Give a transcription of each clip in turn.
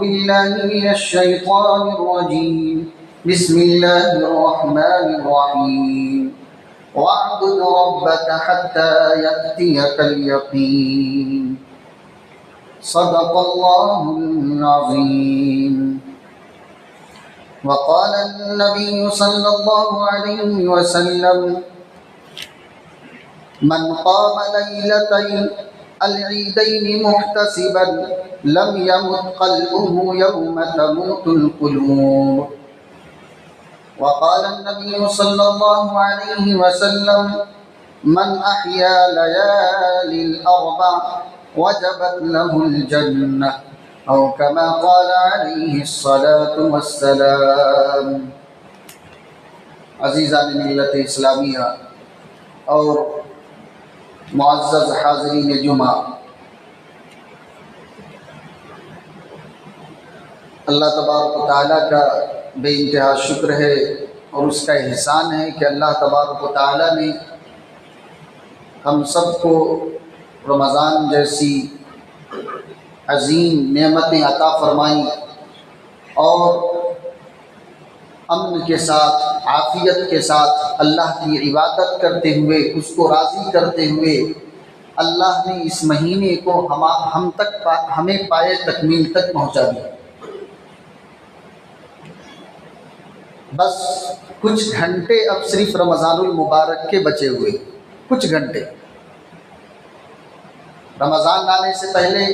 बिल्लाहि मिनश शैतानिर रजीम बिस्मिल्लाहिर रहमानिर रहीम वअब्दुर रब्बक हत्ता यअतियकल यकीन सदक़ल्लाहुल अज़ीम। वक़ाल नबी सल्लल्लाहु अलैहि वसल्लम मन क़ाम लैलतल अलईदैन मुहतसिबन लम यमुत क़ल्बुहु यौम तमूतुल क़ुलूब। वक़ाल नबी सल्लल्लाहु अलैहि वसल्लम मन अहया लयालिल अर्बअ वजबत लहुल जन्नह औ कमा क़ाल अलैहिस्सलातु वस्सलाम। अज़ीज़ान मिल्लत इस्लामिया और मुअज़्ज़ज़ हाज़रीन जुमा, अल्लाह तबारक व तआला का बेइंतहा शुक्र है और उसका एहसान है कि अल्लाह तबारक व तआला ने हम सबको रमज़ान जैसी अज़ीम नेमतें अता फरमाई और अमन के साथ, आफ़ियत के साथ अल्लाह की इबादत करते हुए, उसको राज़ी करते हुए अल्लाह ने इस महीने को हमें पाए तकमील तक पहुँचा दिया। बस कुछ घंटे अब सिर्फ रमज़ानुल मुबारक के बचे हुए, कुछ घंटे। रमज़ान आने से पहले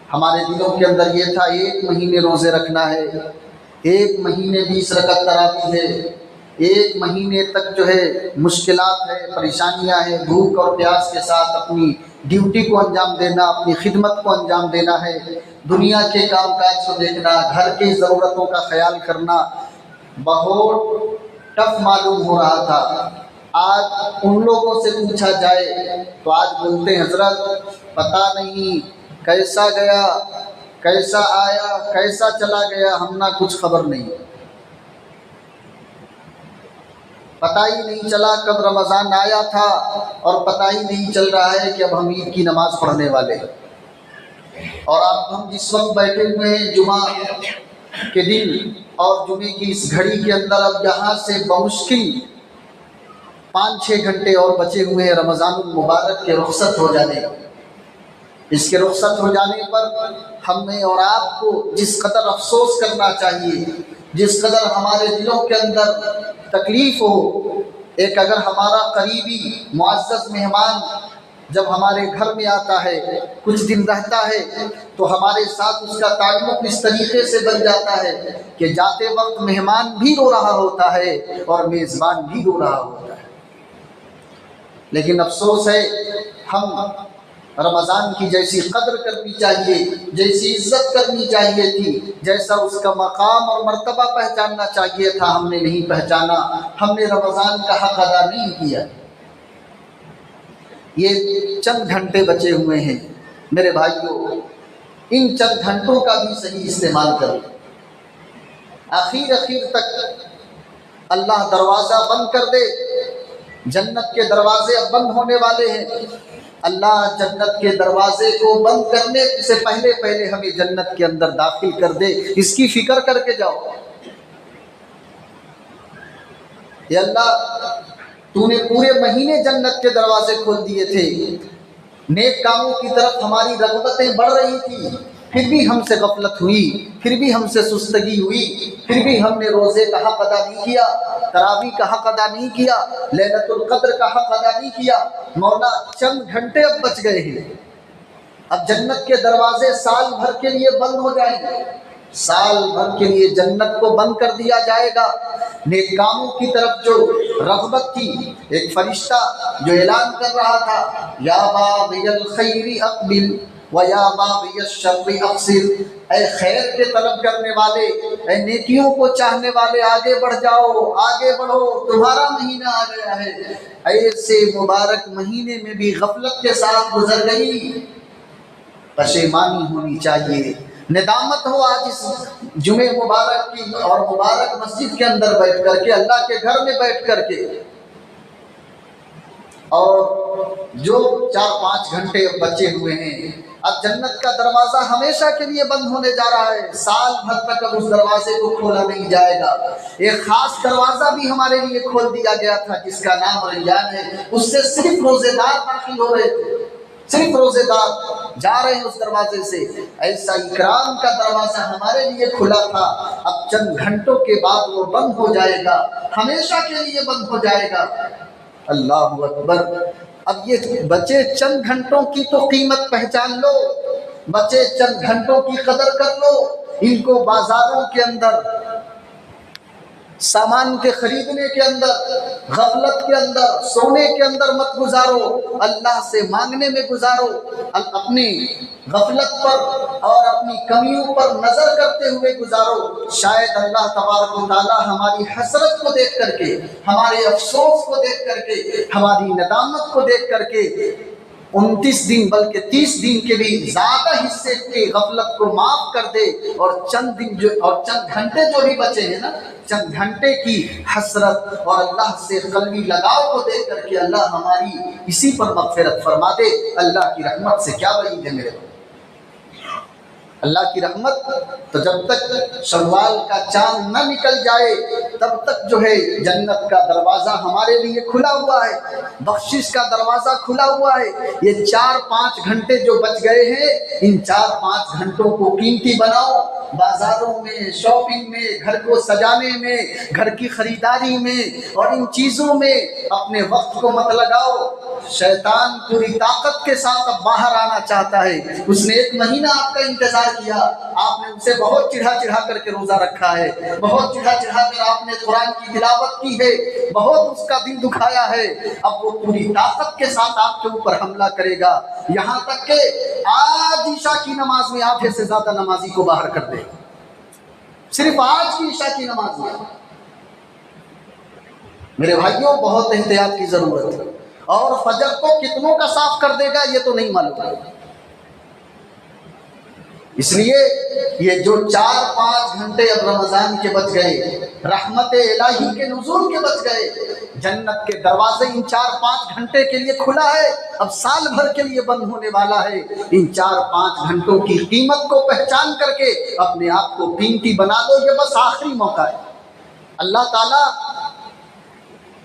हमारे दिलों के अंदर ये था, एक महीने रोज़े रखना है, एक महीने 20 रकअत तरावी है, एक महीने तक जो है मुश्किलात है, परेशानियां हैं, भूख और प्यास के साथ अपनी ड्यूटी को अंजाम देना, अपनी खिदमत को अंजाम देना है, दुनिया के कामकाज को देखना, घर की ज़रूरतों का ख्याल करना बहुत टफ मालूम हो रहा था। आज उन लोगों से पूछा जाए तो आज बोलते हैं हज़रत पता नहीं कैसा गया, कैसा आया, कैसा चला गया, हम ना कुछ खबर नहीं, पता ही नहीं चला कब रमज़ान आया था और पता ही नहीं चल रहा है कि अब हम ईद की नमाज़ पढ़ने वाले हैं। और अब हम जिस वक्त बैठे हुए हैं जुमा के दिन और जुमे की इस घड़ी के अंदर, अब यहाँ से बमुश्किल 5-6 घंटे और बचे हुए हैं रमज़ानुल मुबारक के रुखसत हो जाने। इसके रुखसत हो जाने पर हमें और आपको जिस कदर अफसोस करना चाहिए, जिस कदर हमारे दिलों के अंदर तकलीफ़ हो, एक अगर हमारा करीबी मुअज़्ज़ज़ मेहमान जब हमारे घर में आता है, कुछ दिन रहता है, तो हमारे साथ उसका ताल्लुक़ इस तरीक़े से बन जाता है कि जाते वक्त मेहमान भी रो रहा होता है और मेज़बान भी रो रहा होता है। लेकिन अफसोस है, हम रमज़ान की जैसी कद्र करनी चाहिए, जैसी इज़्ज़त करनी चाहिए थी, जैसा उसका मकाम और मर्तबा पहचानना चाहिए था, हमने नहीं पहचाना। हमने रमज़ान का हक़ अदा नहीं किया। ये चंद घंटे बचे हुए हैं मेरे भाइयों, इन चंद घंटों का भी सही इस्तेमाल करें। आखिर तक अल्लाह दरवाज़ा बंद कर दे, जन्नत के दरवाजे अब बंद होने वाले हैं। अल्लाह जन्नत के दरवाजे को बंद करने से पहले पहले हमें जन्नत के अंदर दाखिल कर दे, इसकी फिक्र करके जाओ। या अल्लाह तूने पूरे महीने जन्नत के दरवाजे खोल दिए थे, नेक कामों की तरफ हमारी रग़बतें बढ़ रही थी, फिर भी हमसे गफलत हुई, फिर भी हमसे सुस्तगी हुई, फिर भी हमने रोज़े का हक़ अदा नहीं किया, तरावी का हक़ अदा नहीं किया, लैलतुल क़द्र का हक़ अदा नहीं किया। मौला चंद घंटे अब बच गए हैं, अब जन्नत के दरवाजे साल भर के लिए बंद हो जाएंगे, साल भर के लिए जन्नत को बंद कर दिया जाएगा। नेक कामों की तरफ जो रग़बत थी, एक फरिश्ता जो ऐलान कर रहा था, या बाग़ियल खैरि अक़बिल व या बाग़ियश शर्रि अक़सिर, ऐ खैर के तलब करने वाले, ऐ नेकियों को चाहने वाले, आगे बढ़ जाओ, आगे बढ़ो, तुम्हारा महीना आ गया है। ऐसे मुबारक महीने में भी गफलत के साथ गुजर गई, पशेमानी होनी चाहिए, निदामत हो आज इस जुमे मुबारक की और मुबारक मस्जिद के अंदर बैठ करके, अल्लाह के घर में बैठ करके। और जो 4-5 घंटे अब बचे हुए हैं, अब जन्नत का दरवाज़ा हमेशा के लिए बंद होने जा रहा है। साल भर तक अब उस दरवाजे को खोला नहीं जाएगा। एक खास दरवाज़ा भी हमारे लिए खोल दिया गया था जिसका नाम रैयान है। उससे सिर्फ रोज़ेदार दाखिल हो रहे थे, सिर्फ रोज़ेदार जा रहे हैं उस दरवाजे से। ऐसा इकराम का दरवाज़ा हमारे लिए खुला था, अब चंद घंटों के बाद वो बंद हो जाएगा, हमेशा के लिए बंद हो जाएगा। अल्लाहु अकबर। अब ये बचे चंद घंटों की तो कीमत पहचान लो, बचे चंद घंटों की कदर कर लो। इनको बाजारों के अंदर, सामान के खरीदने के अंदर, गफलत के अंदर, सोने के अंदर मत गुजारो, अल्लाह से मांगने में गुजारो। अपनी गफलत पर और अपनी कमियों पर नजर करते हुए गुजारो। शायद अल्लाह तबारक व तआला हमारी हसरत को देख करके, हमारे अफसोस को देख करके, हमारी नदामत को देख करके 29 दिन बल्कि 30 दिन के भी ज्यादा हिस्से की गफलत को माफ कर दे, और चंद दिन जो और चंद घंटे जो भी बचे हैं ना, चंद घंटे की हसरत और अल्लाह से कल्बी लगाव को देख करके अल्लाह हमारी इसी पर मग़फ़िरत फरमा दे। अल्लाह की रहमत से क्या वईद है मेरे भाई, अल्लाह की रहमत। तो जब तक शव्वाल का चांद न निकल जाए तब तक जो है जन्नत का दरवाज़ा हमारे लिए खुला हुआ है, बख्शिश का दरवाज़ा खुला हुआ है। ये 4-5 घंटे जो बच गए हैं, इन 4-5 घंटों को कीमती बनाओ। बाजारों में, शॉपिंग में, घर को सजाने में, घर की खरीदारी में और इन चीज़ों में अपने वक्त को मत लगाओ। शैतान पूरी ताकत के साथ अब बाहर आना चाहता है। उसने 1 महीना आपका इंतजार किया, आपने उसे बहुत चिढ़ा चिढ़ा करके रोजा रखा है, बहुत चिढ़ा चिढ़ा कर आपने कुरान की तिलावत की है, बहुत उसका दिल दुखाया है। अब वो पूरी ताकत के साथ आपके ऊपर हमला करेगा, यहाँ तक कि आज ईशा की नमाज में आधे से ज्यादा नमाजी को बाहर कर देगा, सिर्फ आज की ईशा की नमाज में। मेरे भाइयों, बहुत एहतियात की जरूरत है। और फजर को कितनों का साफ कर देगा ये तो नहीं मालूम है। इसलिए ये जो 4-5 घंटे अब रमजान के बच गए, रहमत इलाही के नुज़ूल के बच गए, जन्नत के दरवाजे इन 4-5 घंटे के लिए खुला है, अब साल भर के लिए बंद होने वाला है। इन 4-5 घंटों की कीमत को पहचान करके अपने आप को कीमती बना दो, ये बस आखिरी मौका है। अल्लाह ताला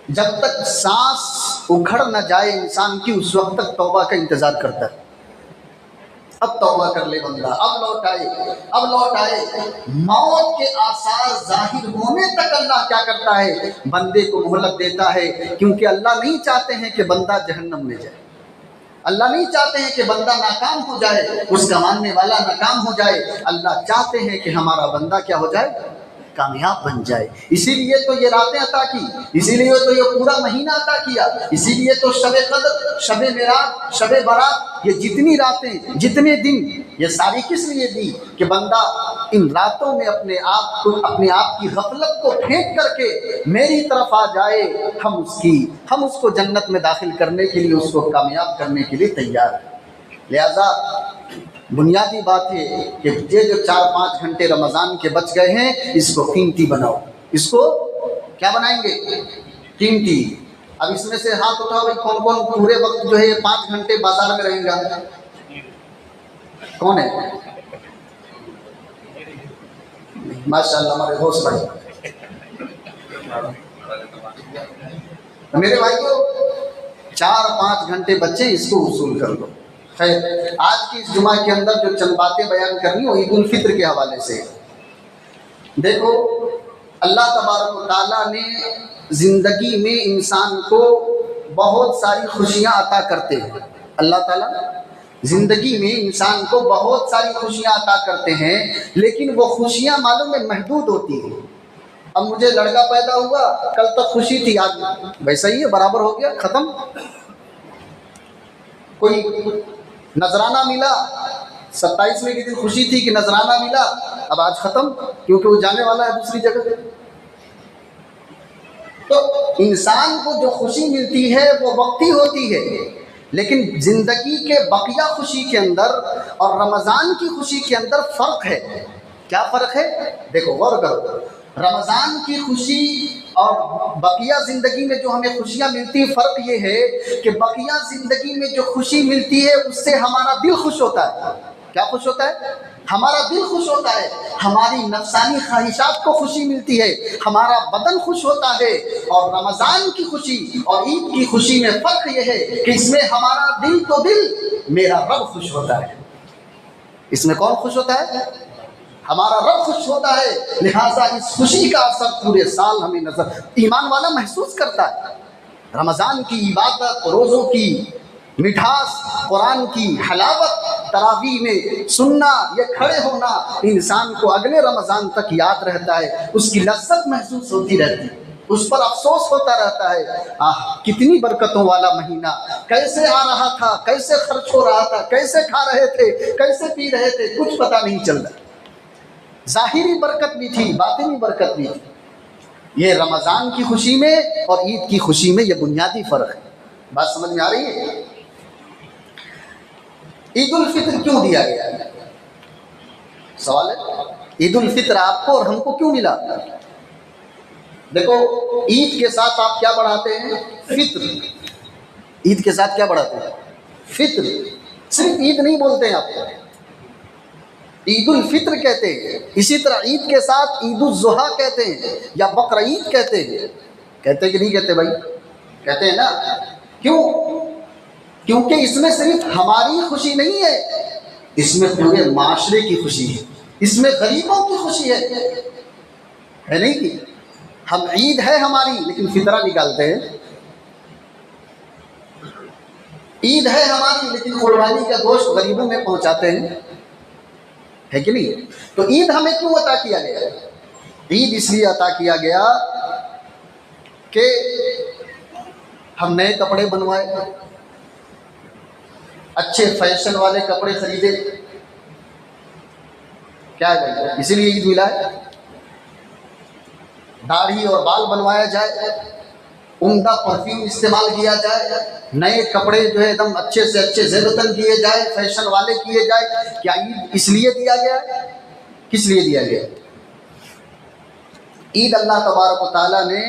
जब तक सांस उखड़ न जाए इंसान की, उस वक्त तक तौबा का इंतजार करता है। अब तौबा कर ले बंदा, अब लौट आए, अब लौट आए। मौत के आसार जाहिर होने तक अल्लाह क्या करता है, बंदे को मोहलत देता है, क्योंकि अल्लाह नहीं चाहते हैं कि बंदा जहन्नम में जाए। अल्लाह नहीं चाहते हैं कि बंदा नाकाम हो जाए, उसका मानने वाला नाकाम हो जाए। अल्लाह चाहते हैं कि हमारा बंदा क्या हो जाए, कामयाब बन जाए। इसीलिए तो ये रातें अता की, इसीलिए तो ये पूरा महीना अता किया, इसीलिए तो शबे कद्र, शबे मेराज, शबे बारात, ये जितनी रातें, जितने दिन, ये सारी किस लिए दी कि बंदा इन रातों में अपने आप को, अपने आप की गफलत को फेंक करके मेरी तरफ आ जाए। हम उसको जन्नत में दाखिल करने के लिए, उसको कामयाब करने के लिए तैयार हैं। लिहाजा बुनियादी बात है कि ये जो 4-5 घंटे रमज़ान के बच गए हैं, इसको कीमती बनाओ। इसको क्या बनाएंगे, कीमती। अब इसमें से हाथ उठाओ भाई, कौन कौन पूरे वक्त जो है 5 घंटे बाजार में रहेगा, कौन है? माशाअल्लाह हमारे दोस्त भाई। मेरे भाइयों, 4-5 घंटे बच्चे, इसको वसूल कर लो। खैर, आज की इस जुमा के अंदर जो चंद बातें बयान करनी हो ईद उल फित्र के हवाले से। देखो, अल्लाह तबारक व तआला ने ज़िंदगी में इंसान को बहुत सारी खुशियाँ अता करते हैं। अल्लाह ताला ज़िंदगी में इंसान को बहुत सारी खुशियाँ अता करते हैं, लेकिन वो खुशियाँ मालूम है महदूद होती हैं। अब मुझे लड़का पैदा हुआ, कल तक खुशी थी, आज वैसा ही है, बराबर हो गया, ख़त्म। कोई नजराना मिला, 27वें के दिन खुशी थी कि नजराना मिला, अब आज ख़त्म, क्योंकि वो जाने वाला है दूसरी जगह। तो इंसान को जो खुशी मिलती है वो वक्ती होती है, लेकिन ज़िंदगी के बकिया खुशी के अंदर और रमज़ान की खुशी के अंदर फ़र्क है। क्या फ़र्क है? देखो, गौर करो। रमज़ान की खुशी और बकिया ज़िंदगी में जो हमें खुशियाँ मिलती है, फ़र्क ये है कि बकिया ज़िंदगी में जो खुशी मिलती है उससे हमारा दिल खुश होता है। क्या खुश होता है? हमारा दिल खुश होता है, हमारी नफ्सानी ख्वाहिशात को खुशी मिलती है, हमारा बदन खुश होता है। और रमज़ान की खुशी और ईद की खुशी में फ़र्क ये है कि इसमें हमारा दिल तो दिल, मेरा रब खुश होता है। इसमें कौन खुश होता है? हमारा रब खुश होता है। लिहाजा इस खुशी का असर पूरे साल हमें नजर ईमान वाला महसूस करता है। रमज़ान की इबादत, रोज़ों की मिठास, कुरान की हलावत, तरावी में सुनना, ये खड़े होना इंसान को अगले रमज़ान तक याद रहता है, उसकी लज्जत महसूस होती रहती है, उस पर अफसोस होता रहता है। कितनी बरकतों वाला महीना, कैसे आ रहा था, कैसे खर्च हो रहा था, कैसे खा रहे थे, कैसे पी रहे थे, कुछ पता नहीं चल रहा। ज़ाहिरी बरकत भी थी, बातिनी बरकत भी थी। ये रमज़ान की खुशी में और ईद की खुशी में ये बुनियादी फ़र्क है। बात समझ में आ रही है? ईद उल फित्र क्यों दिया गया? सवाल है, ईद उल फित्र आपको और हमको क्यों मिला? देखो, ईद के साथ आप क्या बढ़ाते हैं? फित्र। ईद के साथ क्या बढ़ाते हैं? फित्र। सिर्फ ईद नहीं बोलते हैं आप, ईद उल फित्र कहते हैं। इसी तरह ईद के साथ ईद उल जुहा कहते हैं या बकर ईद कहते हैं। कहते कि नहीं कहते भाई? कहते हैं ना। क्यों? क्योंकि इसमें सिर्फ हमारी खुशी नहीं है, इसमें पूरे माशरे की खुशी है, इसमें गरीबों की खुशी है नहीं कि हम ईद है हमारी लेकिन फितरा निकालते हैं, ईद है हमारी लेकिन कुर्बानी का गोश्त गरीबों में पहुंचाते हैं, है कि नहीं? तो ईद हमें क्यों अता किया गया? ईद इसलिए अता किया गया कि हम नए कपड़े बनवाए, अच्छे फैशन वाले कपड़े खरीदे। क्या है भाई? इसीलिए ईद मिला है। दाढ़ी और बाल बनवाया जाए, उम्दा परफ्यूम इस्तेमाल किया जाए, नए कपड़े जो है एकदम अच्छे से अच्छे ज़ेबतन किए जाए, फैशन वाले किए जाए। क्या ईद इसलिए दिया गया? किस लिए दिया गया? ईद अल्लाह तबारक व तआला ने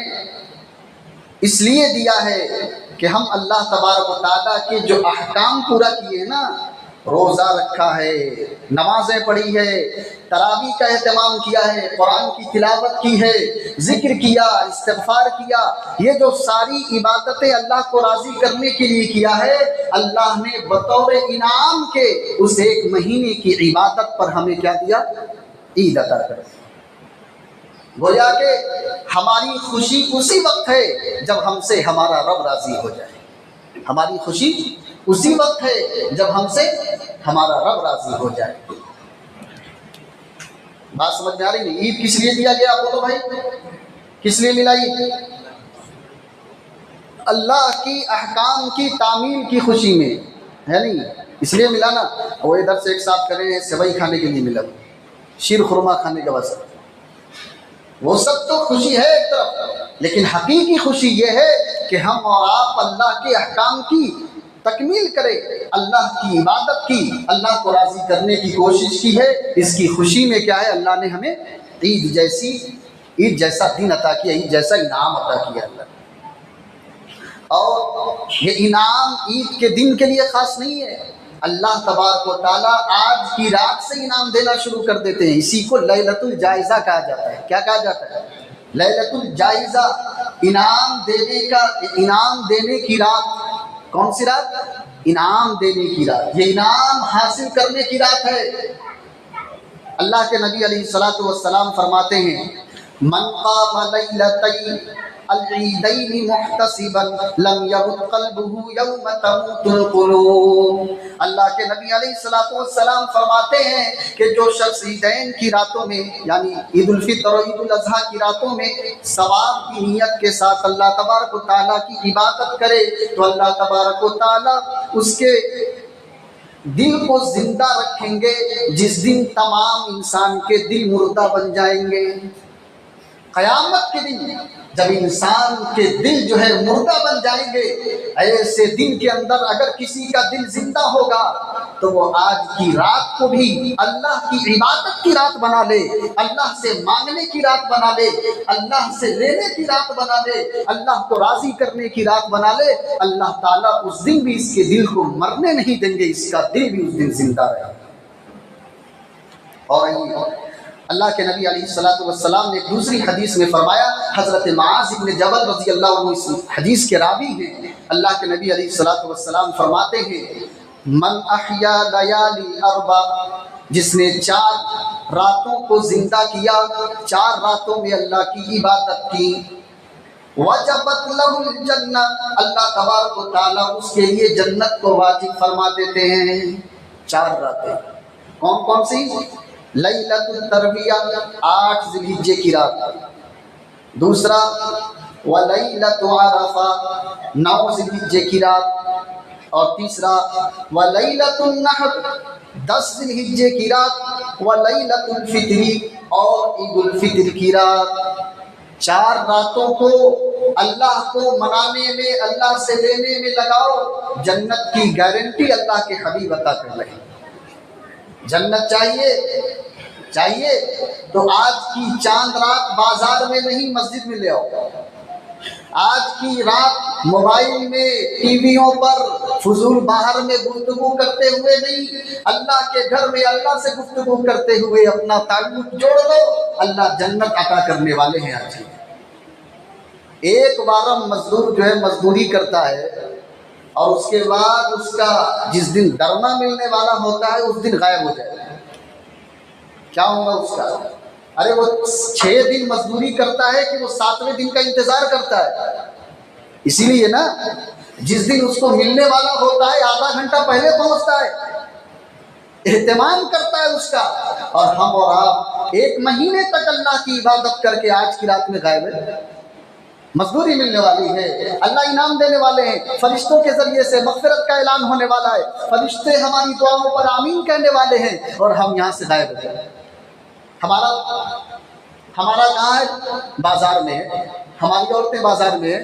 इसलिए दिया है कि हम अल्लाह तबारक व तआला के जो अहकाम पूरा किए ना, रोज़ा रखा है, नमाजें पढ़ी है, तरावी का एहतमाम किया है, कुरान की तिलावत की है, जिक्र किया, इस्तिग़फ़ार किया, ये जो सारी इबादतें अल्लाह को राज़ी करने के लिए किया है, अल्लाह ने बतौर इनाम के उस एक महीने की इबादत पर हमें क्या दिया? ईद अता कर। गोया के हमारी खुशी उसी वक्त है जब हमसे हमारा रब राज़ी हो जाए। हमारी खुशी उसी वक्त है जब हमसे हमारा रब राज़ी हो जाए। बात समझ में आ रही है? ईद किस लिए दिया गया आपको? तो भाई किस लिए मिला ईद? अल्लाह की अहकाम की तामील की खुशी में, है नहीं? इसलिए मिला ना। वो इधर से एक साथ करें सेवई खाने के लिए मिला, शीर खुरमा खाने के वास्ते, वो सब तो खुशी है एक तरफ, लेकिन हकीकी खुशी ये है कि हम और आप अल्लाह के अहकाम की तकमील करें, अल्लाह की इबादत की, अल्लाह को राज़ी करने की कोशिश की है। इसकी खुशी में क्या है? अल्लाह ने हमें ईद जैसा दिन अता किया, ईद जैसा इनाम अता किया अल्लाह। और ये इनाम ईद के दिन के लिए ख़ास नहीं है। अल्लाह तबारक व तआला आज की रात से इनाम देना शुरू कर देते हैं। इसी को लैलतुल जायज़ा कहा जाता है। क्या कहा जाता है? लैलतुल जायज़ा, इनाम देने की रात। कौन सी रात? इनाम देने की रात। ये इनाम हासिल करने की रात है। अल्लाह के नबी अलैहिस्सलातु वस्सलाम फरमाते हैं, मन क़ाम लैलतै अल-ईदैनि मुहतसिबन लम यमुत क़ल्बुहु यौम तमूतुल क़ुलूब। अल्लाह के नबी अलैहिस्सलातु वस्सलाम फरमाते हैं कि जो शख्स ईदैन की रातों में, यानी ईद उल फित्र और ईद उल अज़हा की रातों में सवाब की नीयत के साथ अल्लाह तबारक व तआला की इबादत करे, तो अल्लाह तबारक व तआला उसके दिल को जिंदा रखेंगे जिस दिन तमाम इंसान के दिल मुर्दा बन जाएंगे। क़यामत के दिन जब इंसान के दिल जो है मुर्दा बन जाएंगे, ऐसे दिन के अंदर अगर किसी का दिल जिंदा होगा तो वो आज की रात को भी अल्लाह की इबादत की रात बना ले, अल्लाह से मांगने की रात बना ले, अल्लाह से लेने की रात बना ले, अल्लाह को राजी करने की रात बना ले। अल्लाह ताला उस दिन भी इसके दिल को मरने नहीं देंगे, इसका दिल भी उस दिन जिंदा रहेगा। और अल्लाह के नबी अलैहिस्सलातु वस्सलाम ने एक दूसरी हदीस में फरमाया, हज़रत मुआज़ इब्न जबल रज़ी अल्लाह अन्हु इस हदीस के रावी हैं। अल्लाह के नबी अलैहिस्सलातु वस्सलाम फरमाते हैं, मन अहया लयाली अरबा, जिसने 4 रातों को जिंदा किया, 4 रातों में अल्लाह की इबादत की, वजबत लहुल जन्नत, अल्लाह तबारक व तआला उसके लिए जन्नत को वाजिब फरमा देते हैं। 4 रातें कौन कौन सी? लैलतुल तरबिया 8 ज़िलहिज्जे की रात, दूसरा व लैलतु अरफा 9 ज़िलहिज्जे की रात, और तीसरा व लैलतुन नहर 10 ज़िलहिज्जे की रात, व लैलतुल फित्री और ईदुल फित्र की रात। 4 रातों को अल्लाह को मनाने में, अल्लाह से लेने में लगाओ, जन्नत की गारंटी अल्लाह के हबीब अता कर रहे हैं। जन्नत चाहिए तो आज की चांद रात बाजार में नहीं, मस्जिद में ले आओ। आज की रात मोबाइल में, टीवियों पर फुजूल बाहर में गुफ्तगू करते हुए नहीं, अल्लाह के घर में अल्लाह से गुफ्तगू करते हुए अपना ताल्लुक जोड़ लो। अल्लाह जन्नत अता करने वाले हैं। आज एक बार मजदूर जो है मजदूरी करता है और उसके बाद उसका जिस दिन दरमा मिलने वाला होता है उस दिन गायब हो जाएगा। क्या होगा उसका? अरे वो 6 दिन मजदूरी करता है कि वो 7वें दिन का इंतजार करता है। इसीलिए ना जिस दिन उसको मिलने वाला होता है आधा घंटा पहले पहुंचता है, एहतमाम करता है उसका। और हम और आप 1 महीने तक अल्लाह की इबादत करके आज की रात में गायब है। मजदूरी मिलने वाली है, अल्लाह इनाम देने वाले हैं, फरिश्तों के जरिए से मग़फ़िरत का ऐलान होने वाला है, फरिश्ते हमारी दुआओं पर आमीन कहने वाले हैं, और हम यहाँ से गायब हो गए। हमारा कहाँ है? बाजार में है, हमारी औरतें बाजार में है।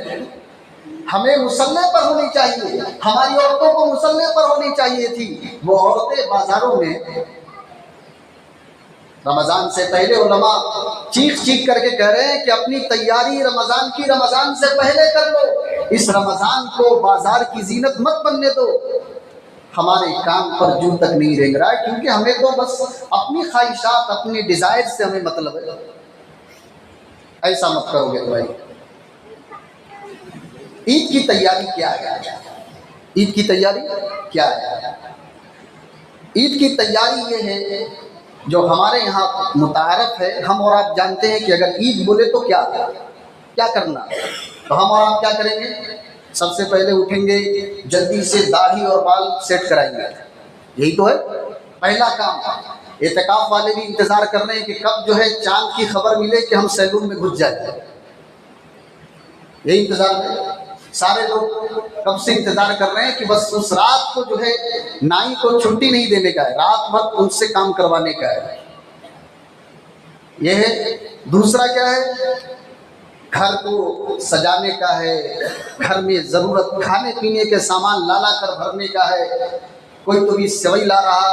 हमें मुसल्ले पर होनी चाहिए, हमारी औरतों को मुसल्ले पर होनी चाहिए थी, वो औरतें बाजारों में। रमज़ान से पहले उलमा चीख करके कह रहे हैं कि अपनी तैयारी रमज़ान की रमज़ान से पहले कर लो। इस रमज़ान को बाजार की जीनत मत बनने दो। हमारे काम पर जूं तक नहीं रेंग रहा है, क्योंकि हमें तो बस अपनी ख्वाहिशात, अपनी डिज़ायर से हमें मतलब है। ऐसा मत करोगे तो भाई। ईद की तैयारी क्या है? ईद की तैयारी क्या है? ईद की तैयारी ये है जो हमारे यहाँ मुतारफ है। हम और आप जानते हैं कि अगर ईद बोले तो क्या करना, तो हम और आप क्या करेंगे? सबसे पहले उठेंगे, जल्दी से दाढ़ी और बाल सेट कराएंगे। यही तो है पहला काम। एतकाफ वाले भी इंतज़ार कर रहे हैं कि कब जो है चांद की खबर मिले कि हम सैलून में घुस जाए। यही इंतज़ार है सारे लोग, कब से इंतज़ार कर रहे हैं कि बस उस रात को जो है नाई को छुट्टी नहीं देने का है, रात भर उनसे काम करवाने का है। यह है। दूसरा क्या है? घर को सजाने का है, घर में ज़रूरत खाने पीने के सामान ला कर भरने का है। कोई तो भी सेवई ला रहा,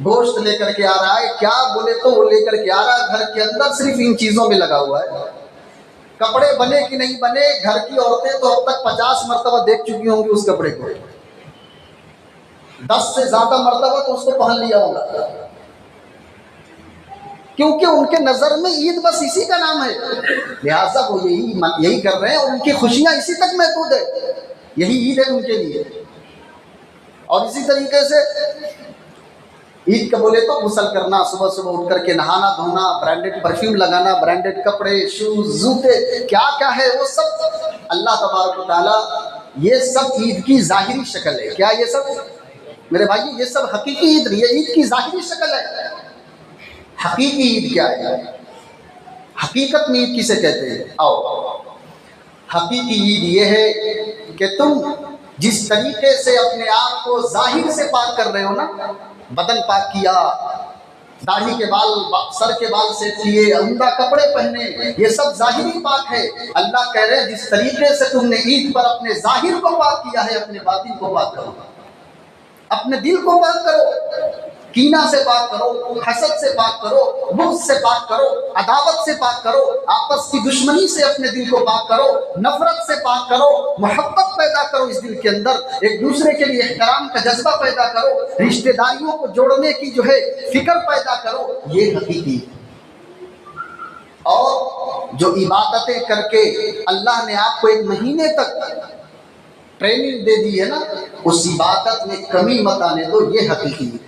गोश्त लेकर के आ रहा है, क्या बोले तो वो लेकर के आ रहा है। घर के अंदर सिर्फ इन चीज़ों में लगा हुआ है। कपड़े बने कि नहीं बने, घर की औरतें तो अब तक 50 मरतबा देख चुकी होंगी उस कपड़े को, 10 से ज़्यादा मरतबा तो उसको पहन लिया होगा, क्योंकि उनके नज़र में ईद बस इसी का नाम है। लिहाजा वो यही कर रहे हैं, और उनकी खुशियाँ इसी तक महदूद है। यही ईद है उनके लिए। और इसी तरीके से ईद का बोले तो गुस्ल करना, सुबह सुबह उठ करके नहाना धोना, ब्रांडेड परफ्यूम लगाना, ब्रांडेड कपड़े, शूज, जूते, क्या क्या है वो सब अल्लाह तबारक व तआला, ये सब ईद की ज़ाहिरी शक्ल है। क्या ये सब मेरे भाई? ये सब हकीकी ईद नहीं है, ईद की ज़ाहिरी शक्ल है। हकीकी ईद क्या है? हकीकत में ईद किसे कहते हैं? आओ, हकीकी ईद ये है कि तुम जिस तरीके से अपने आप को जाहिर से पाक कर रहे हो ना, बदन पाक किया, दाढ़ी के बाल, सर के बाल सेट किए, उम्दा कपड़े पहने, ये सब जाहिरी पाक है। अल्लाह कह रहे हैं जिस तरीके से तुमने ईद पर अपने जाहिर को पाक किया है, अपने बातिन को पाक करो, अपने दिल को पाक करो, कीना से पाक करो, हसद से पाक करो, बुग़्ज़ से पाक करो, अदावत से पाक करो, आपस की दुश्मनी से अपने दिल को पाक करो, नफरत से पाक करो, मोहब्बत पैदा करो इस दिल के अंदर, एक दूसरे के लिए एहतराम का जज्बा पैदा करो, रिश्तेदारियों को जोड़ने की जो है फिक्र पैदा करो। ये हकीकी। और जो इबादतें करके अल्लाह ने आपको एक महीने तक ट्रेनिंग दे दी है ना, उस इबादत में कमी मत आने दो, ये हकीकी है।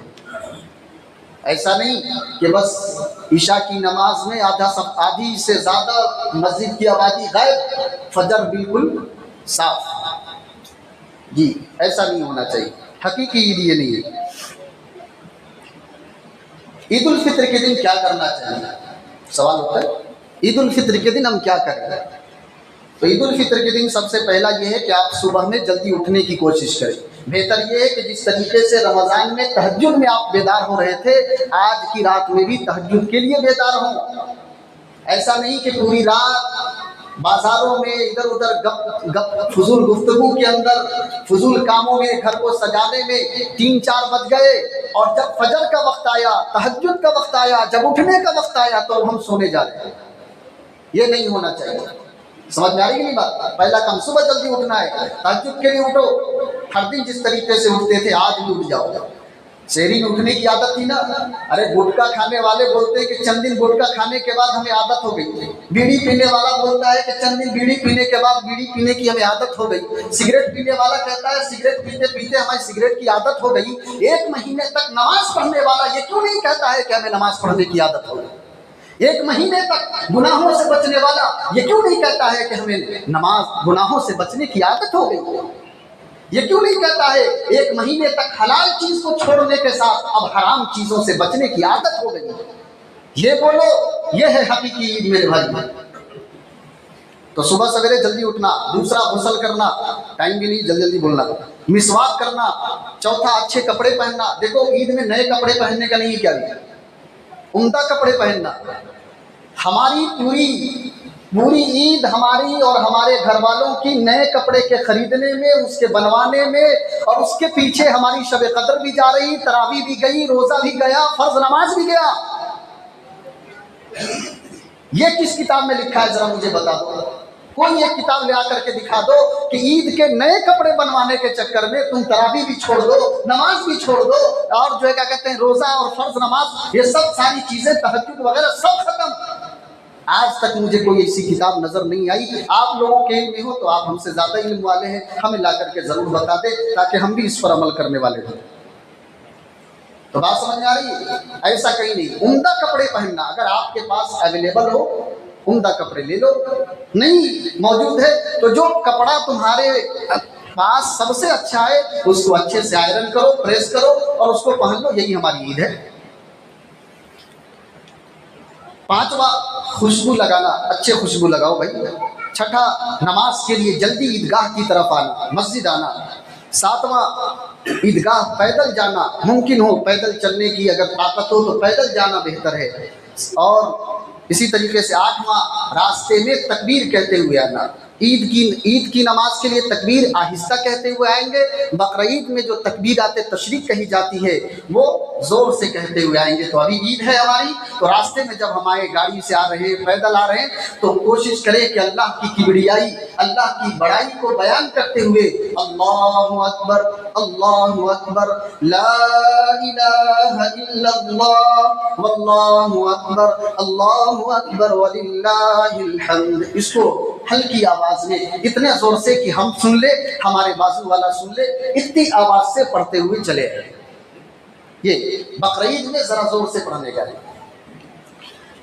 ऐसा नहीं कि बस ईशा की नमाज में आधी से ज़्यादा मस्जिद की आबादी गायब, फजर बिल्कुल साफ। जी, ऐसा नहीं होना चाहिए। हकीकी ईद ये नहीं है। ईद उल फित्र के दिन क्या करना चाहिए? सवाल होता है ईद उल फित्र के दिन हम क्या करें? तो ईद उल फित्र के दिन सबसे पहला ये है कि आप सुबह में जल्दी उठने की कोशिश करें। बेहतर ये है कि जिस तरीके से रमज़ान में तहज्जुद में आप बेदार हो रहे थे, आज की रात में भी तहज्जुद के लिए बेदार हों। ऐसा नहीं कि पूरी रात बाजारों में इधर उधर गप फजूल गुफ्तगू के अंदर, फजूल कामों में, घर को सजाने में 3-4 बज गए, और जब फजर का वक्त आया, तहज्जुद का वक्त आया, जब उठने का वक्त आया तो हम सोने जा रहे हैं। ये नहीं होना चाहिए। समझ में आ रही कि नहीं बात? पहला काम सुबह जल्दी उठना है, तहज्जुद के लिए उठो। हर दिन जिस तरीके से उठते थे आज भी उठ जाओ। शहरी में उठने की आदत थी ना, अरे गुटखा खाने वाले बोलते हैं कि चंद दिन गुटखा खाने के बाद हमें आदत हो गई। बीड़ी पीने वाला बोलता है कि चंद दिन बीड़ी पीने के बाद बीड़ी पीने की हमें आदत हो गई। सिगरेट पीने वाला कहता है सिगरेट पीते पीते हमारी सिगरेट की आदत हो गई। एक महीने तक नमाज पढ़ने वाला ये क्यों नहीं कहता है कि हमें नमाज पढ़ने की आदत हो गई? एक महीने तक गुनाहों से बचने वाला ये क्यों नहीं कहता है कि हमें नमाज गुनाहों से बचने की आदत हो गई? ये क्यों नहीं कहता है एक महीने तक हलाल चीज को छोड़ने के साथ अब हराम चीजों से बचने की आदत हो गई? ये बोलो, ये है हकीकी ईद मेरे भाई। तो सुबह सवेरे जल्दी उठना, दूसरा गुस्ल करना, टाइम भी नहीं, जल्दी जल्दी बोलना, मिसवाक करना, चौथा अच्छे कपड़े पहनना। देखो ईद में नए कपड़े पहनने का नहीं, क्या उम्दा कपड़े पहनना। हमारी पूरी ईद हमारी और हमारे घर वालों की नए कपड़े के खरीदने में, उसके बनवाने में, और उसके पीछे हमारी शब कदर भी जा रही, तरावी भी गई, रोजा भी गया, फर्ज नमाज भी गया। ये किस किताब में लिखा है जरा मुझे बता दो। कोई एक किताब ले आकर के दिखा दो कि ईद के नए कपड़े बनवाने के चक्कर में तुम तरावी भी छोड़ दो, नमाज भी छोड़ दो, और जो है क्या कहते हैं रोजा और फर्ज नमाज, ये सब सारी चीजें, तहज्जुद वगैरह सब खत्म। आज तक मुझे कोई ऐसी किताब नजर नहीं आई। आप लोगों के इल्म में हो तो आप हमसे ज्यादा इल्म वाले हैं, हमें ला करके जरूर बता दें ताकि हम भी इस पर अमल करने वाले हों। तो बात समझ में आ रही है? ऐसा कहीं नहीं। उम्दा कपड़े पहनना, अगर आपके पास अवेलेबल हो उम्दा कपड़े ले लो, नहीं मौजूद है तो जो कपड़ा तुम्हारे पास सबसे अच्छा है उसको अच्छे से आयरन करो, प्रेस करो और उसको पहन लो। यही हमारी ईद है। पांचवा, खुशबू लगाना, अच्छे खुशबू लगाओ भाई। छठा, नमाज के लिए जल्दी ईदगाह की तरफ आना, मस्जिद आना। सातवां, ईदगाह पैदल जाना, मुमकिन हो पैदल चलने की अगर ताकत हो तो पैदल जाना बेहतर है। और इसी तरीके से आठवां, रास्ते में तकबीर कहते हुए आना। ईद की नमाज के लिए तकबीर आहिस्ता कहते हुए आएंगे। बकरीद में जो तकबीरात तशरीक कही जाती है वो ज़ोर से कहते हुए आएंगे। तो अभी ईद है हमारी, तो रास्ते में जब हमारे गाड़ी से आ रहे हैं, पैदल आ रहे हैं, तो कोशिश करें कि अल्लाह की किबरियाई, अल्लाह की बड़ाई को बयान करते हुए अल्लाहु अकबर, अल्लाहु अकबर, ला इलाहा इल्लल्लाह, वल्लाहु अकबर, अल्लाहु अकबर, वलिल्लाहिल हम्द, इसको हल्की आवाज में, इतने जोर से कि हम सुन ले, हमारे बाजू वाला सुन ले, इतनी आवाज से पढ़ते हुए चले। ये बकरीद में जरा जोर से पढ़ने का।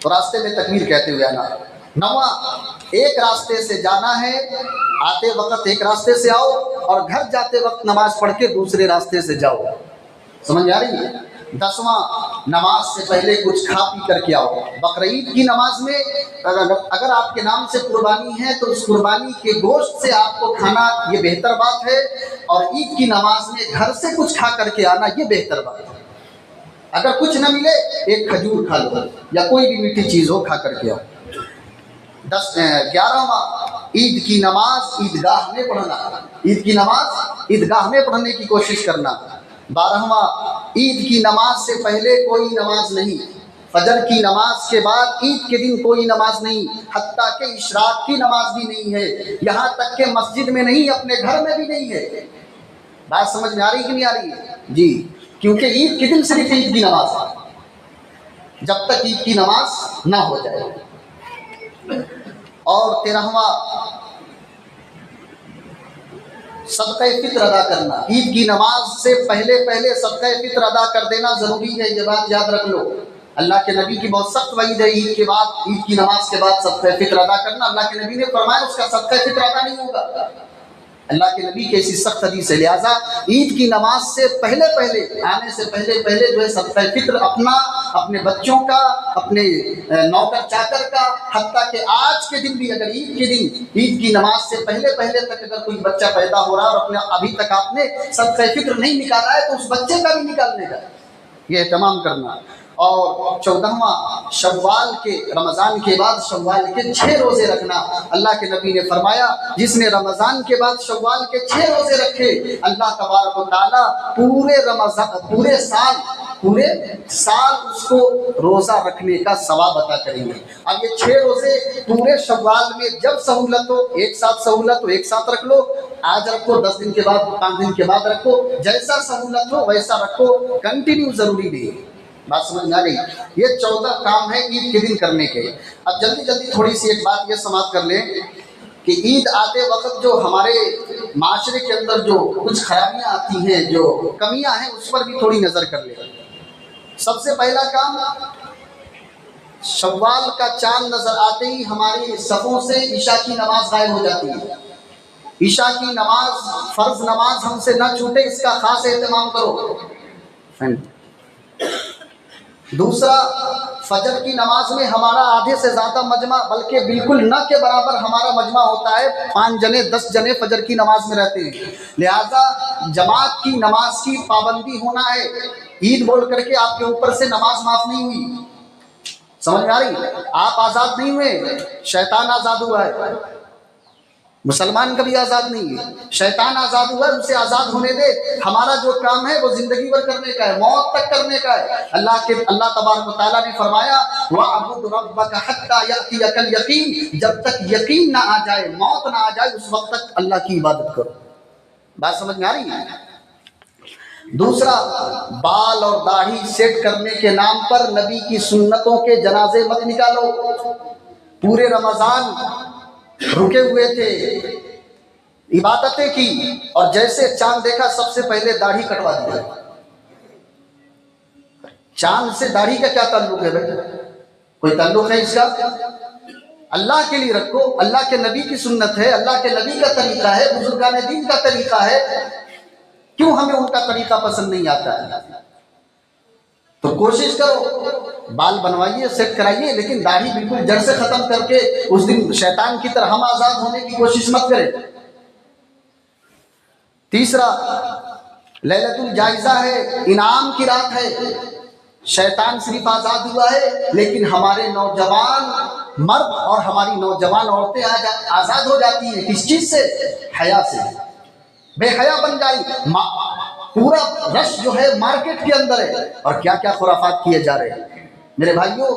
तो रास्ते में तकबीर कहते हुए आना। नवा, एक रास्ते से जाना है, आते वक्त एक रास्ते से आओ और घर जाते वक्त नमाज पढ़ के दूसरे रास्ते से जाओ। समझ में आ रही है? 10वां, नमाज से पहले कुछ खा पी करके आओ। बकरीद की नमाज में अगर आपके नाम से कुर्बानी है तो उस कुर्बानी के गोश्त से आपको खाना, ये बेहतर बात है। और ईद की नमाज में घर से कुछ खा करके आना, ये बेहतर बात है। अगर कुछ न मिले एक खजूर खा लो या कोई भी मीठी चीज़ हो खा करके आओ। 11वां ईद की नमाज ईदगाह में पढ़ना, ईद की नमाज ईदगाह में पढ़ने की कोशिश करना। 12वां ईद की नमाज से पहले कोई नमाज नहीं, फजर की नमाज के बाद ईद के दिन कोई नमाज नहीं, हत्ता के इशराक की नमाज भी नहीं है, यहाँ तक के मस्जिद में नहीं, अपने घर में भी नहीं है। बात समझ में आ रही कि नहीं आ रही है जी? क्योंकि ईद के दिन सिर्फ ईद की नमाज है, जब तक ईद की नमाज ना हो जाए। और 13वां सदक़े फित्र अदा करना, ईद की नमाज से पहले पहले सदक़े फित्र अदा कर देना ज़रूरी है, ये बात याद रख लो। अल्लाह के नबी की बहुत सख्त वईद है ईद के बाद, ईद की नमाज के बाद सदक़े फित्र अदा करना। अल्लाह के नबी ने फरमाया उसका सदक़े फित्र अदा नहीं होगा। अल्लाह के नबी की ऐसी सख्त हदीस है, लिहाजा ईद की नमाज से पहले पहले, आने से पहले पहले जो है सदक़े फित्र अपना, अपने बच्चों का, अपने नौकर चाकर का, हत्ता के आज के दिन भी अगर ईद के दिन ईद की नमाज से पहले पहले तक अगर कोई बच्चा पैदा हो रहा है और अपने अभी तक आपने सदक़े फित्र नहीं निकाला है तो उस बच्चे का भी निकालने का ये एहतमाम करना। और 14वां शव्वाल के, रमज़ान के बाद शव्वाल के 6 रोज़े रखना। अल्लाह के नबी ने फरमाया जिसने रमज़ान के बाद शव्वाल के 6 रोज़े रखे, अल्लाह तबारक व तआला पूरे साल उसको रोज़ा रखने का सवाब अता करेंगे। अब ये 6 रोज़े पूरे शव्वाल में जब सहूलत हो, एक साथ सहूलत हो एक साथ रख लो, आज रखो 10 दिन के बाद 5 दिन के बाद रखो, जैसा सहूलत हो वैसा रखो, कंटिन्यू ज़रूरी नहीं। बात समझ में आ गई? ये 14 काम है ईद के दिन करने के। अब जल्दी जल्दी थोड़ी सी एक बात ये समाप्त कर लें कि ईद आते वक्त जो हमारे माशरे के अंदर जो कुछ खराबियां आती हैं, जो कमियां हैं, उस पर भी थोड़ी नज़र कर लें। सबसे पहला काम, शव्वाल का चांद नज़र आते ही हमारी सफ़ों से ईशा की नमाज गायब हो जाती है। ईशा की नमाज, फ़र्ज नमाज हमसे न छूटे, इसका खास एहतमाम करो। दूसरा, फजर की नमाज में हमारा आधे से ज़्यादा मजमा, बल्कि बिल्कुल न के बराबर हमारा मजमा होता है। 5 जने 10 जने फजर की नमाज में रहते हैं, लिहाजा जमात की नमाज की पाबंदी होना है। ईद बोल करके आपके ऊपर से नमाज माफ़ नहीं हुई। समझ में आ रही? आप आज़ाद नहीं हुए, शैतान आज़ाद हुआ है। मुसलमान कभी आज़ाद नहीं है, शैतान आज़ाद हुआ है, उसे आज़ाद होने दे। हमारा जो काम है वो ज़िंदगी भर करने का है, मौत तक करने का है। अल्लाह तबारक व तआला ने फरमाया वअबुद रब्बका हत्ता यअतियकल यकीन, जब तक यकीन ना आ जाए, मौत ना आ जाए, उस वक्त तक अल्लाह की इबादत करो। बात समझ में आ रही है? दूसरा, बाल और दाढ़ी सेट करने के नाम पर नबी की सुन्नतों के जनाजे मत निकालो। पूरे रमज़ान रुके हुए थे, इबादतें की, और जैसे चांद देखा सबसे पहले दाढ़ी कटवा दिया। चांद से दाढ़ी का क्या ताल्लुक है भाई? कोई ताल्लुक है इसका? अल्लाह के लिए रखो, अल्लाह के नबी की सुन्नत है, अल्लाह के नबी का तरीका है, बुजुर्गान दीन का तरीका है। क्यों हमें उनका तरीका पसंद नहीं आता है? तो कोशिश करो, बाल बनवाइए, सेट कराइए, लेकिन दाढ़ी बिल्कुल जड़ से खत्म करके उस दिन शैतान की तरह हम आजाद होने की कोशिश मत करें। तीसरा, लैलतुल जायजा है, इनाम की रात है। शैतान सिर्फ आजाद हुआ है, लेकिन हमारे नौजवान मर्द और हमारी नौजवान औरतें आजाद हो जाती हैं। किस चीज से? हया से। बेहया बन जाए, पूरा रश जो है मार्केट के अंदर है, और क्या क्या खुराफात किए जा रहे हैं। मेरे भाइयों,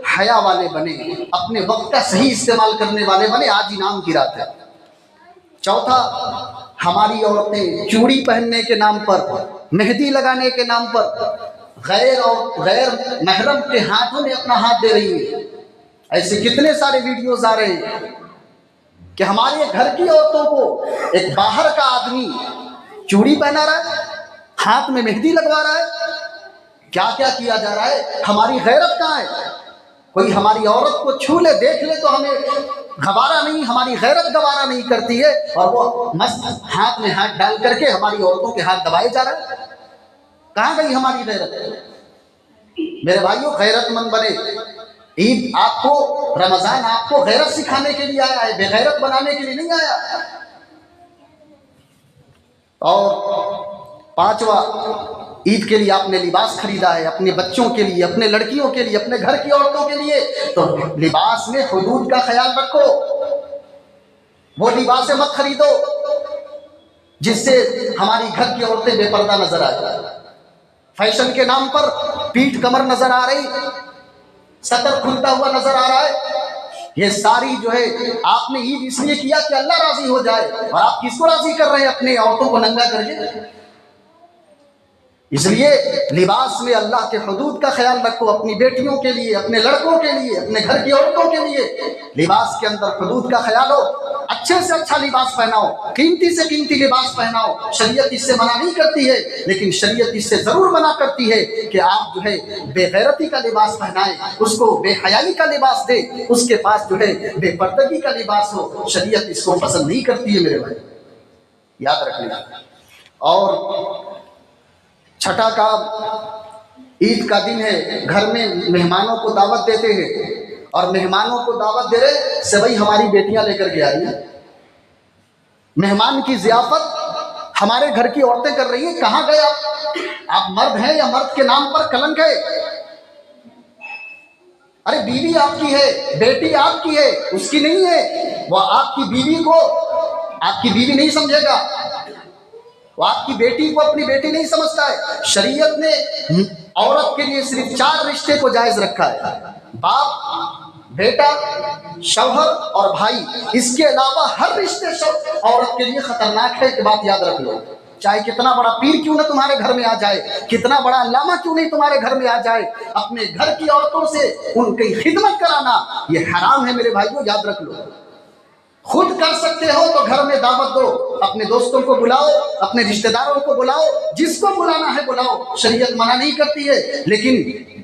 हया वाले बने, अपने वक्त का सही इस्तेमाल करने वाले बने, आज इनाम की रात है। चौथा, हमारी औरतें चूड़ी पहनने के नाम पर, मेहंदी लगाने के नाम पर गैर महरम के हाथों में अपना हाथ दे रही है। ऐसे कितने सारे वीडियोज आ रहे हैं कि हमारे घर की औरतों को एक बाहर का आदमी चूड़ी पहना रहा है, हाथ में मेहंदी लगवा रहा है। क्या क्या किया जा रहा है? हमारी गैरत कहाँ है? कोई हमारी औरत को छू ले, देख ले तो हमें गवारा नहीं, हमारी गैरत गवारा नहीं करती है, और वो मस्त हाथ में हाथ डाल करके हमारी औरतों के हाथ दबाए जा रहा है। कहाँ गई हमारी गैरत? मेरे भाइयों, गैरतमंद बने। ईद आपको, रमजान आपको गैरत सिखाने के लिए आया है, बेगैरत बनाने के लिए नहीं आया। और 5वां, ईद के लिए आपने लिबास खरीदा है अपने बच्चों के लिए, अपने लड़कियों के लिए, अपने घर की औरतों के लिए, तो लिबास में हुदूद का ख्याल रखो। वो लिबास मत खरीदो जिससे हमारी घर की औरतें बेपर्दा नजर आ जाए। फैशन के नाम पर पीठ कमर नजर आ रही, सतर खुलता हुआ नजर आ रहा है। ये सारी जो है आपने ईद इसलिए किया कि अल्लाह राजी हो जाए, और आप किसको राजी कर रहे हैं? अपने औरतों को नंगा करके। इसलिए लिबास में अल्लाह के हुदूद का ख्याल रखो, अपनी बेटियों के लिए, अपने लड़कों के लिए, अपने घर की औरतों के लिए लिबास के अंदर हुदूद का ख्याल हो। अच्छे से अच्छा लिबास पहनाओ, कीमती से कीमती लिबास पहनाओ। शरीयत इससे मना नहीं करती है, लेकिन शरीयत इससे जरूर मना करती है कि आप जो है बेगैरती का लिबास पहनाएं, उसको बेहयाई का लिबास दे, उसके पास जो है बेपर्दगी का लिबास हो। शरीयत इसको पसंद नहीं करती है मेरे भाई, याद रखना। और छठा काम, ईद का दिन है, घर में मेहमानों को दावत देते हैं, और मेहमानों को दावत दे रहे से भाई हमारी बेटियां लेकर के आई हैं। मेहमान की जियाफत हमारे घर की औरतें कर रही हैं। कहाँ गए आप मर्द हैं या मर्द के नाम पर कलंक है? अरे बीवी आपकी है, बेटी आपकी है, उसकी नहीं है। वह आपकी बीवी को आपकी बीवी नहीं समझेगा, वो आपकी बेटी को अपनी बेटी नहीं समझता है। शरीयत ने औरत के लिए सिर्फ 4 रिश्ते को जायज रखा है, बाप, बेटा, शौहर और भाई। इसके अलावा हर रिश्ते औरत के लिए खतरनाक है। एक बात याद रख लो, चाहे कितना बड़ा पीर क्यों ना तुम्हारे घर में आ जाए, कितना बड़ा अल्लामा क्यों नहीं तुम्हारे घर में आ जाए, अपने घर की औरतों से उनकी खिदमत कराना ये हराम है मेरे भाइयों, याद रख लो। खुद कर सकते हो तो घर में दावत दो, अपने दोस्तों को बुलाओ, अपने रिश्तेदारों को बुलाओ, जिसको बुलाना है बुलाओ, शरीयत मना नहीं करती है। लेकिन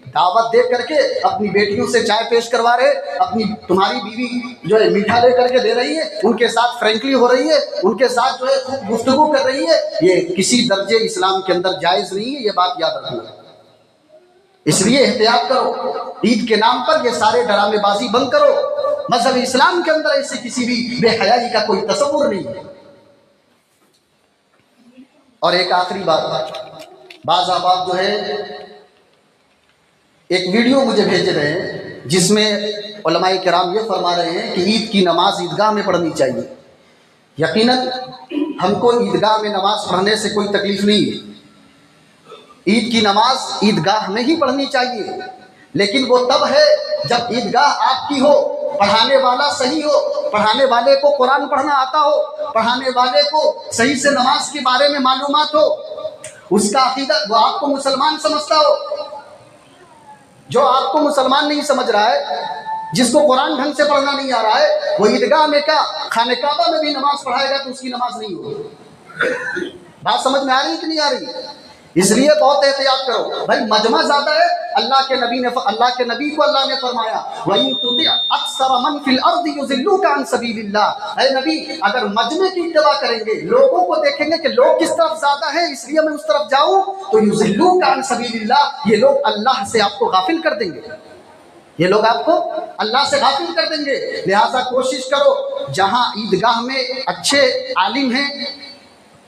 दावत दे करके अपनी बेटियों से चाय पेश करवा रहे, अपनी तुम्हारी बीवी जो है मीठा ले करके दे रही है, उनके साथ फ्रेंकली हो रही है, उनके साथ जो है खूब गुफ्तगू कर रही है, ये किसी दर्जे इस्लाम के अंदर जायज नहीं है, ये बात याद रखना। इसलिए एहतियात करो, ईद के नाम पर ये सारे ड्रामेबाजी बंद करो। मजहब इस्लाम के अंदर ऐसे किसी भी बेहयाई का कोई तस्वुर नहीं है। और एक आखिरी बात, बाज़ अहबाब जो है एक वीडियो मुझे भेज रहे हैं जिसमें उलमाए किराम ये फरमा रहे हैं कि ईद की नमाज ईदगाह में पढ़नी चाहिए। यकीनन हमको ईदगाह में नमाज पढ़ने से कोई तकलीफ नहीं है, ईद की नमाज ईदगाह में ही पढ़नी चाहिए, लेकिन वो तब है जब ईदगाह आपकी हो, पढ़ाने वाला सही हो, पढ़ाने वाले को कुरान पढ़ना आता हो, पढ़ाने वाले को सही से नमाज के बारे में मालूमात हो, उसका अकीदा वो आपको मुसलमान समझता हो। जो आपको मुसलमान नहीं समझ रहा है, जिसको कुरान ढंग से पढ़ना नहीं आ रहा है, वो ईदगाह में क्या खाने काबा में भी नमाज पढ़ाएगा तो उसकी नमाज नहीं होगी। बात समझ में आ रही कि नहीं आ रही? इसलिए बहुत एहतियात करो भाई। मजमा ज्यादा है, अल्लाह के नबी को अल्लाह ने फरमाया वइन तुति अक्सर मन फिल अर्दि युज़िल्लुका अन सबीलिल्लाह। ऐ नबी, अगर मजमे की इत्तिबा करेंगे, लोगों को देखेंगे कि लोग किस तरफ ज्यादा है इसलिए मैं उस तरफ जाऊं, तो युज़िल्लुका अन सबीलिल्लाह, ये लोग अल्लाह से आपको गाफिल कर देंगे, ये लोग आपको अल्लाह से गाफिल कर देंगे। लिहाजा कोशिश करो, जहां ईदगाह में अच्छे आलिम हैं,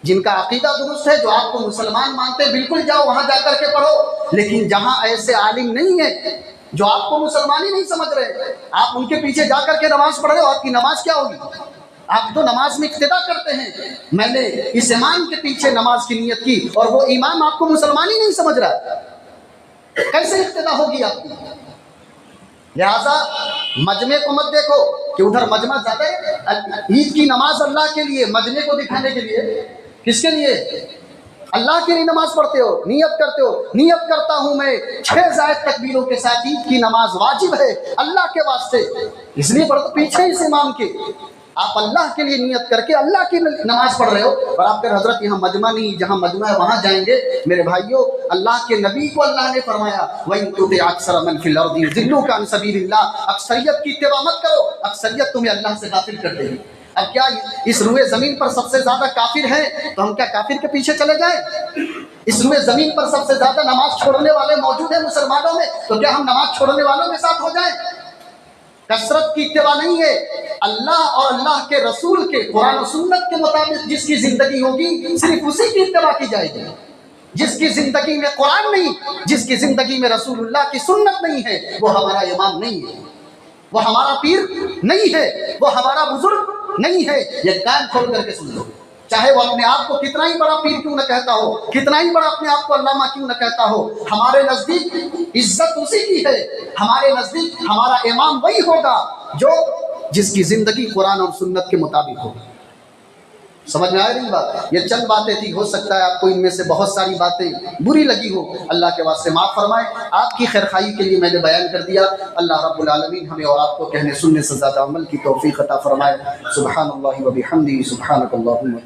जिनका अकीदा दुरुस्त है, जो आपको मुसलमान मानते हैं, बिल्कुल जाओ वहां जाकर के पढ़ो। लेकिन जहां ऐसे आलिम नहीं है जो आपको मुसलमान ही नहीं समझ रहे, आप उनके पीछे जाकर के नमाज पढ़ रहे हो, आपकी नमाज क्या होगी? आप तो नमाज में इक्तिदा करते हैं, मैंने इस इमाम के पीछे नमाज की नियत की, और वो इमाम आपको मुसलमान ही नहीं समझ रहा, कैसे इक्तिदा होगी आपकी? लिहाजा मजमे को मत देखो कि उधर मजमा ज्यादा है। ईद की नमाज अल्लाह के लिए, मजमे को दिखाने के लिए, किसके लिए? अल्लाह के लिए नमाज पढ़ते हो, नियत करते हो, नियत करता हूं मैं 6 जायद तकबीरों के साथ ईद की नमाज वाजिब है अल्लाह के वास्ते, इसलिए पढ़ते। पीछे इस इमाम के आप अल्लाह के लिए नियत करके अल्लाह की नमाज पढ़ रहे हो, और आप कह हजरत यहाँ मजमा नहीं, जहाँ मजमा है वहां जाएंगे। मेरे भाइयों, अल्लाह के नबी को अल्लाह ने फरमाया वइन तुति अक्सर मन फिल अर्दि युज़िल्लुका अन सबीलिल्लाह। अक्सरियत की इत्तिबा मत करो, अक्सरियत तुम्हें अल्लाह से गाफिल कर देगी। अब क्या इस रुए जमीन पर सबसे ज्यादा काफिर हैं, तो हम क्या काफिर के पीछे चले जाएं? इस रुए जमीन पर सबसे ज्यादा नमाज छोड़ने वाले मौजूद हैं मुसलमानों में, तो क्या हम नमाज छोड़ने वालों के साथ हो जाएं? कसरत की इत्तिबा नहीं है, अल्लाह और अल्लाह के रसूल के कुरान और सुन्नत के मुताबिक जिसकी जिंदगी होगी सिर्फ उसी की इत्तिबा की जाएगी। जिसकी जिंदगी में कुरान नहीं, जिसकी जिंदगी में रसूलुल्लाह की सुन्नत नहीं है, वो हमारा इमाम नहीं है, वो हमारा पीर नहीं है, वो हमारा बुजुर्ग नहीं है। ये कान खोल करके सुन लो। चाहे वो अपने आप को कितना ही बड़ा पीर क्यों न कहता हो, कितना ही बड़ा अपने आप को अल्लामा क्यों न कहता हो, हमारे नजदीक इज्जत उसी की है। हमारे नजदीक हमारा इमाम वही होगा जो जिसकी जिंदगी कुरान और सुन्नत के मुताबिक हो। समझ में आ रही बात? ये चंद बातें थी, हो सकता है आपको इनमें से बहुत सारी बातें बुरी लगी हो, अल्लाह के वास्ते माफ़ फरमाए। आपकी खैरखाई के लिए मैंने बयान कर दिया। अल्लाह रब्बुल आलमीन हमें और आपको कहने सुनने से ज़्यादा अमल की तौफीक अता फरमाए। सुब्हानल्लाहि व बिहम्दिही, सुब्हानकल्लाहुम्मा।